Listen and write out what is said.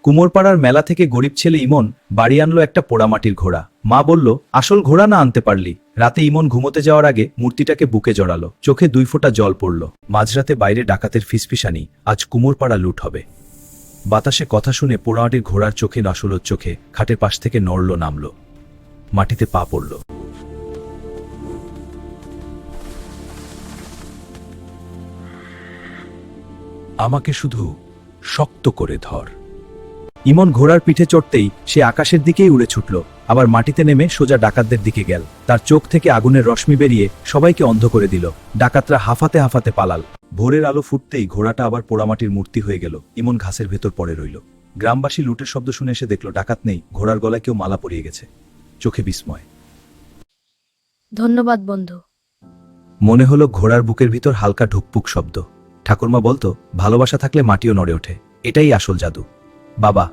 কুমোরপাড়ার মেলা থেকে গরিব ছেলে ইমন বাড়ি আনলো একটা পোড়ামাটির ঘোড়া। মা বলল, আসল ঘোড়া না আনতে পারলি। রাতে ইমন ঘুমোতে যাওয়ার আগে মূর্তিটাকে বুকে জড়ালো, চোখে 2 ফোঁটা জল পড়ল। মাঝরাতে বাইরে ডাকাতের ফিসফিসানি, আজ কুমোরপাড়া লুট হবে। বাতাসে কথা শুনে পোড়ামাটির ঘোড়ার চোখে নাসুলোর চোখে খাটের পাশ থেকে নড়ল, নামল, মাটিতে পা পড়ল। আমাকে শুধু শক্ত করে ধর। ইমন ঘোড়ার পিঠে চড়তেই সে আকাশের দিকেই উড়ে ছুটল, আবার মাটিতে নেমে সোজা ডাকাতদের দিকে গেল। তার চোখ থেকে আগুনের রশ্মি বেরিয়ে সবাইকে অন্ধ করে দিল। ডাকাতরা হাফাতে হাফাতে পালাল। ভোরের আলো ফুটতেই ঘোড়াটা আবার পোড়ামাটির মূর্তি হয়ে গেল। ইমন ঘাসের ভেতর পড়ে রইল। গ্রামবাসী লুটের শব্দ শুনে এসে দেখল ডাকাত নেই, ঘোড়ার গলায় কেউ মালা পরিয়ে গেছে। চোখে বিস্ময়। ধন্যবাদ বন্ধু। মনে হলো ঘোড়ার বুকের ভিতর হালকা ঢুকপুক শব্দ। ঠাকুরমা বলতো, ভালোবাসা থাকলে মাটিও নড়ে ওঠে। এটাই আসল জাদু। বাবা।